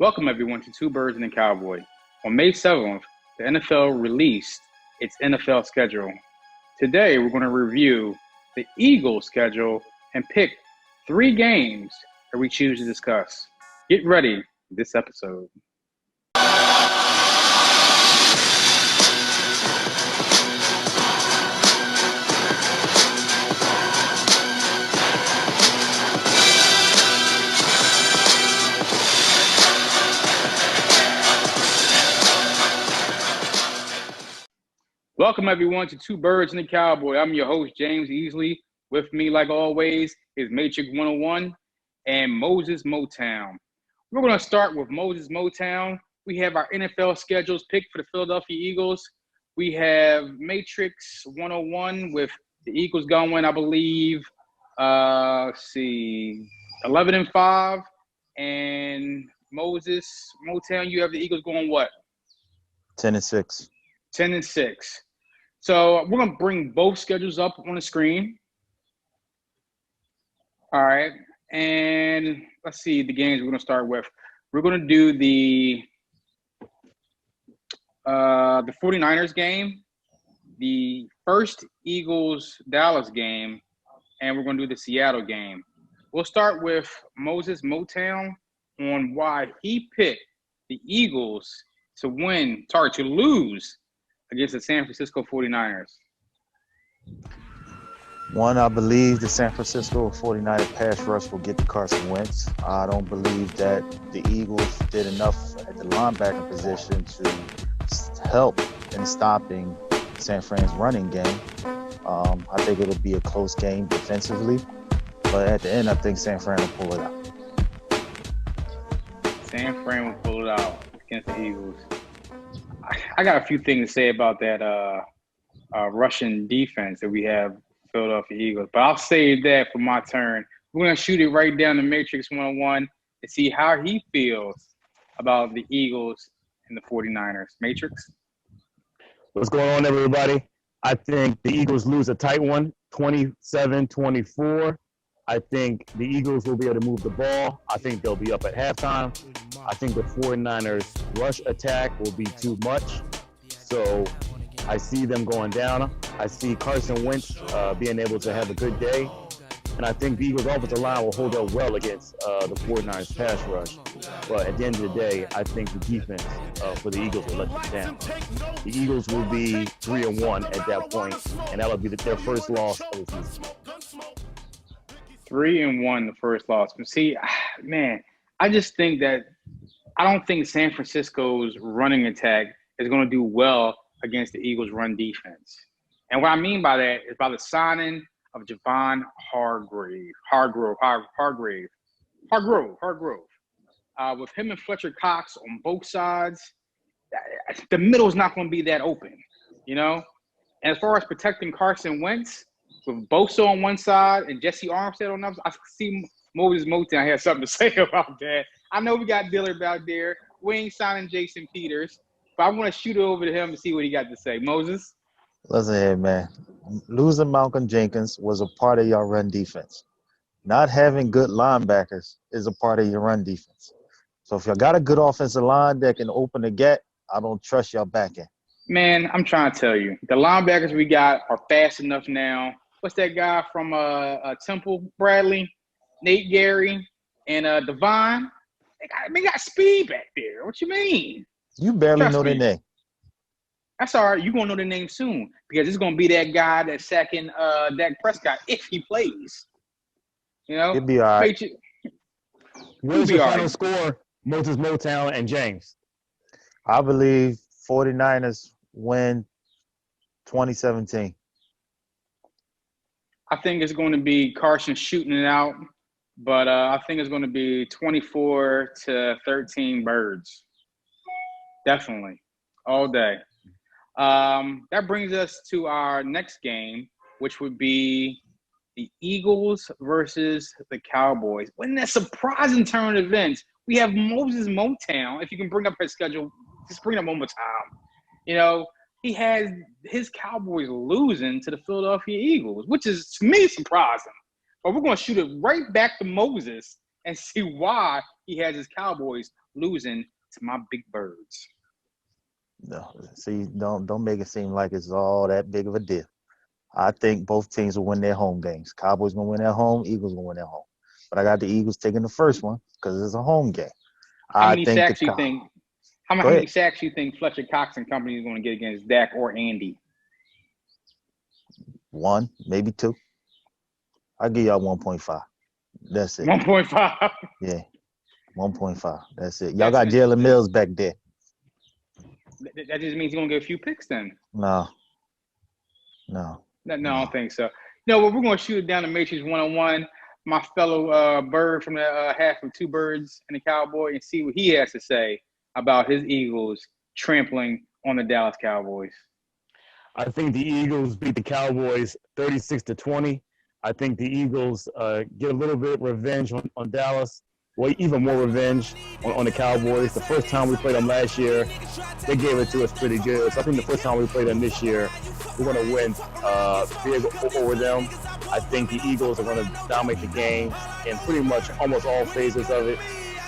Welcome, everyone, to Two Birds and a Cowboy. On May 7th, the NFL released its NFL schedule. Today, we're going to review the Eagles' schedule and pick 3 games that we choose to discuss. Get ready for this episode. Welcome, everyone, to Two Birds and a Cowboy. I'm your host, James Easley. With me, like always, is Matrix 101 and Moses Motown. We're going to start with Moses Motown. We have our NFL schedules picked for the Philadelphia Eagles. We have Matrix 101 with the Eagles going, I believe, 11-5. And Moses Motown, you have the Eagles going what? 10-6. 10-6. So we're going to bring both schedules up on the screen. All right. And let's see the games we're going to start with. We're going to do the 49ers game, the first Eagles-Dallas game, and we're going to do the Seattle game. We'll start with Moses Motown on why he picked the Eagles to lose against the San Francisco 49ers. One, I believe the San Francisco 49er pass rush will get to Carson Wentz. I don't believe that the Eagles did enough at the linebacker position to help in stopping San Fran's running game. I think it'll be a close game defensively, but at the end, I think San Fran will pull it out. San Fran will pull it out against the Eagles. I got a few things to say about that Russian defense that we have, Philadelphia Eagles, but I'll save that for my turn. We're going to shoot it right down to Matrix 101 and see how he feels about the Eagles and the 49ers. Matrix? What's going on, everybody? I think the Eagles lose a tight one, 27-24. I think the Eagles will be able to move the ball. I think they'll be up at halftime. I think the 49ers rush attack will be too much. So I see them going down. I see Carson Wentz being able to have a good day. And I think the Eagles offensive line will hold up well against the 49ers pass rush. But at the end of the day, I think the defense for the Eagles will let them down. The Eagles will be 3-1 at that point, and that'll be their first loss of the season. 3-1, the first loss. But see, man, I just think that I don't think San Francisco's running attack is going to do well against the Eagles' run defense. And what I mean by that is by the signing of Javon Hargrove. With him and Fletcher Cox on both sides, the middle's not going to be that open, you know? And as far as protecting Carson Wentz, with Bosa on one side and Jesse Armstead on the other, I see Moses Motown had something to say about that. I know we got Dillard out there. We ain't signing Jason Peters, but I want to shoot it over to him and see what he got to say. Moses? Listen here, man. Losing Malcolm Jenkins was a part of your run defense. Not having good linebackers is a part of your run defense. So if you got a good offensive line that can open the gap, I don't trust your back end. Man, I'm trying to tell you, the linebackers we got are fast enough now. What's that guy from Temple? Bradley, Nate Gary, and Devon? They got speed back there. What you mean? You barely know their name. That's all right. You're going to know their name soon because it's going to be that guy that's sacking Dak Prescott if he plays. You know? He'll be all right. What is your final score, Moses Motown and James? I believe 49ers win 2017. I think it's going to be Carson shooting it out, but I think it's going to be 24-13 Birds. Definitely. All day. That brings us to our next game, which would be the Eagles versus the Cowboys. When that surprising turn of events, we have Moses Motown. If you can bring up his schedule, just bring it up one more time. You know, he has his Cowboys losing to the Philadelphia Eagles, which is, to me, surprising. But we're going to shoot it right back to Moses and see why he has his Cowboys losing to my big birds. No, see, don't make it seem like it's all that big of a deal. I think both teams will win their home games. Cowboys gonna win at home. Eagles gonna win at home. But I got the Eagles taking the first one because it's a home game. How I many think sacks you think? How Go many ahead. sacks you think Fletcher Cox and company is going to get against Dak or Andy? 1, maybe 2. I'll give y'all 1.5. That's it. 1.5. Yeah, 1.5. That's it. Y'all That's got Jalen interesting. Mills back there. That just means he's going to get a few picks then. No. No, I don't think so. No, well, we're going to shoot it down to Matrix 101. My fellow bird from the half of Two Birds and the Cowboy, and see what he has to say about his Eagles trampling on the Dallas Cowboys. I think the Eagles beat the Cowboys 36-20. I think the Eagles get a little bit of revenge on Dallas. Well, even more revenge on the Cowboys. The first time we played them last year, they gave it to us pretty good. So I think the first time we play them this year, we're going to win big over them. I think the Eagles are going to dominate the game in pretty much almost all phases of it.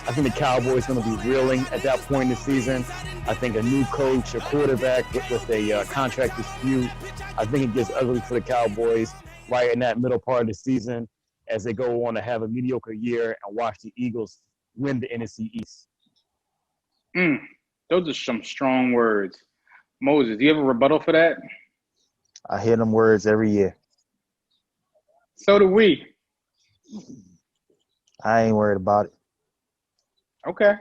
I think the Cowboys are going to be reeling at that point in the season. I think a new coach, a quarterback with a contract dispute, I think it gets ugly for the Cowboys right in that middle part of the season as they go on to have a mediocre year and watch the Eagles win the NFC East. Those are some strong words. Moses, do you have a rebuttal for that? I hear them words every year. So do we. I ain't worried about it. Okay,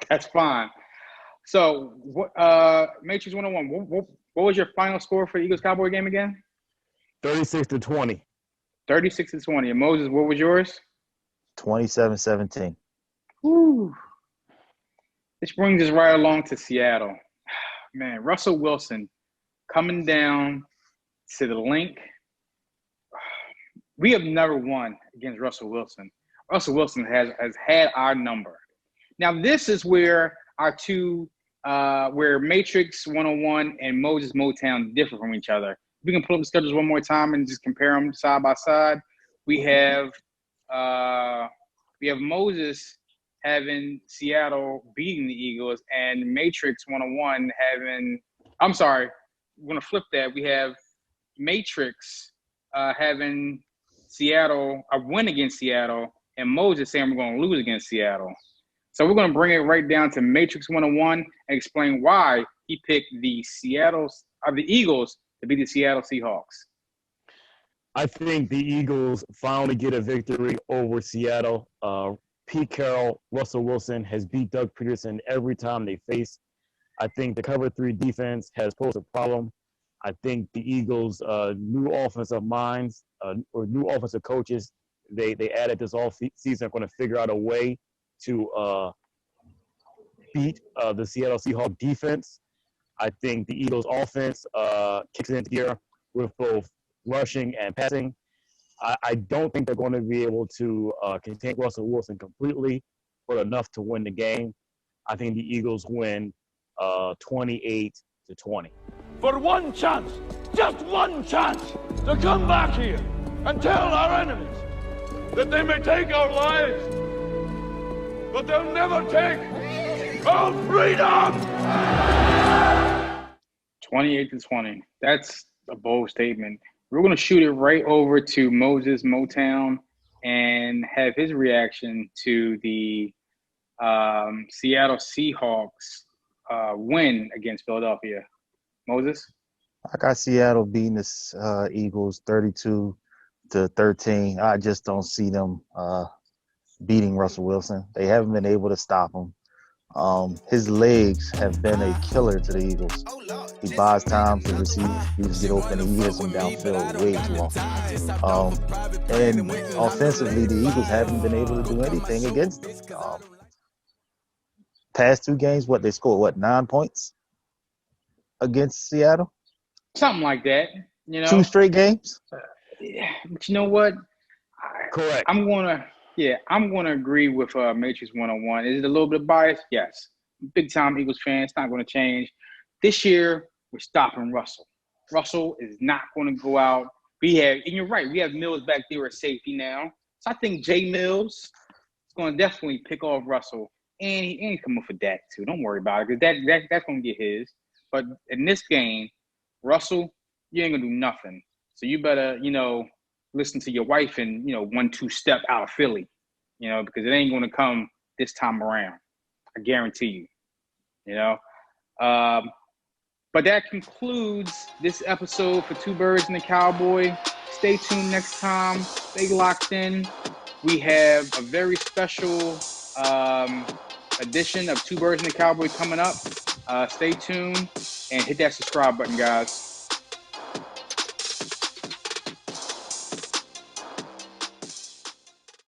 that's fine. So, Matrix 101, what was your final score for the Eagles-Cowboy game again? 36-20. 36-20. And Moses, what was yours? 27-17. Whew. This brings us right along to Seattle. Man, Russell Wilson coming down to the link. We have never won against Russell Wilson. Russell Wilson has had our number. Now, this is where our two, where Matrix 101 and Moses Motown differ from each other. We can pull up the schedules one more time and just compare them side by side. We have Moses having Seattle beating the Eagles and Matrix 101 having – I'm sorry, we're going to flip that. We have Matrix having Seattle – a win against Seattle, and Moses saying we're going to lose against Seattle. So we're going to bring it right down to Matrix 101 and explain why he picked the Eagles to beat the Seattle Seahawks. I think the Eagles finally get a victory over Seattle. Pete Carroll, Russell Wilson has beat Doug Peterson every time they face. I think the cover 3 defense has posed a problem. I think the Eagles' new offensive minds or new offensive coaches, they added this all season, are going to figure out a way to beat the Seattle Seahawks defense. I think the Eagles' offense kicks into gear with both rushing and passing. I don't think they're going to be able to contain Russell Wilson completely, but enough to win the game. I think the Eagles win 28-20. For one chance, just one chance, to come back here and tell our enemies that they may take our lives, but they'll never take our freedom! 28-20. That's a bold statement. We're going to shoot it right over to Moses Motown and have his reaction to the Seattle Seahawks win against Philadelphia. Moses? I got Seattle beating the Eagles 32-13. I just don't see them beating Russell Wilson. They haven't been able to stop him. His legs have been a killer to the Eagles. He buys time for receivers get open and he hits them downfield way too often. And offensively, the Eagles haven't been able to do anything against them. Past 2 games, they scored 9 points against Seattle? Something like that. 2 straight games? But you know what? Correct. I'm gonna agree with Matrix 101. Is it a little bit biased? Yes. Big time Eagles fan. It's not going to change. This year, we're stopping Russell. Russell is not going to go out. And you're right, we have Mills back there at safety now. So I think Jay Mills going to definitely pick off Russell. And he's coming for Dak, too. Don't worry about it, because that's going to get his. But in this game, Russell, you ain't going to do nothing. So you better, listen to your wife and, 1-2 step out of Philly, because it ain't going to come this time around. I guarantee you, But that concludes this episode for Two Birds and a Cowboy. Stay tuned next time. Stay locked in. We have a very special edition of Two Birds and a Cowboy coming up. Stay tuned and hit that subscribe button, guys.